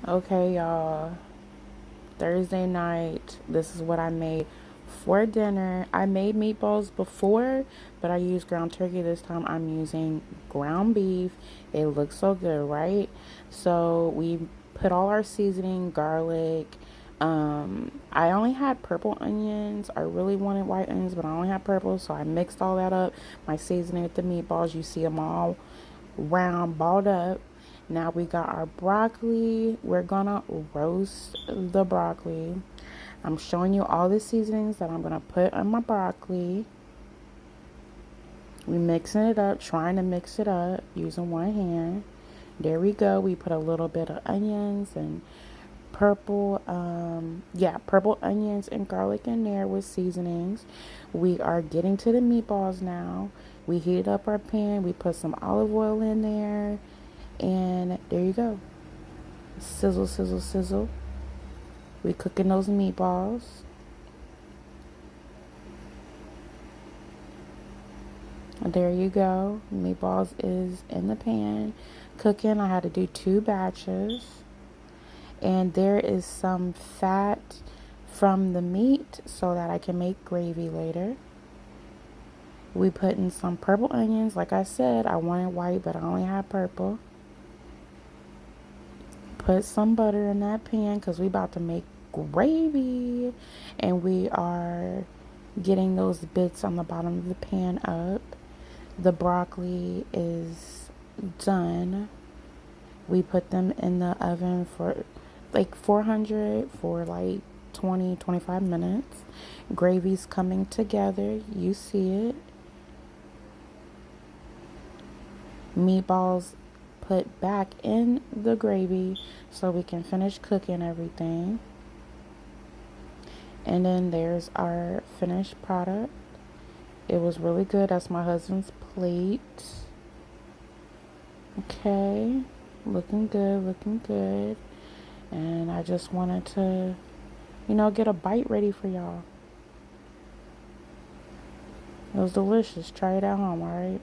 Okay, y'all. Thursday night, this is what I made for dinner. I made meatballs before, but I used ground turkey. This time I'm using ground beef. It looks so good, right? So we put all our seasoning, garlic. I only had purple onions. I really wanted white onions, but I only had purple, so I mixed all that up. My seasoning with the meatballs, you see them all round, balled up. Now we got our broccoli. We're gonna roast the broccoli. I'm showing you all the seasonings that I'm gonna put on my broccoli. We mixing it up, trying to mix it up using one hand. There we go. We put a little bit of onions and purple onions and garlic in there with seasonings. We are getting to the meatballs now. We heat up our pan. We put some olive oil in there. And there you go. Sizzle, sizzle, sizzle. We cooking those meatballs. There you go. Meatballs is in the pan cooking. I had to do 2 batches. And there is some fat from the meat so that I can make gravy later. We put in some purple onions. Like I said, I wanted white, but I only had purple. Put some butter in that pan because we about to make gravy. And we are getting those bits on the bottom of the pan up. The broccoli is done. We put them in the oven for like 400 for like 20-25 minutes. Gravy's coming together. You see it. Meatballs put back in the gravy so we can finish cooking everything. And then there's our finished product. It was really good. That's my husband's plate. Okay, looking good, looking good. And I just wanted to, get a bite ready for y'all. It was delicious. Try it at home, alright?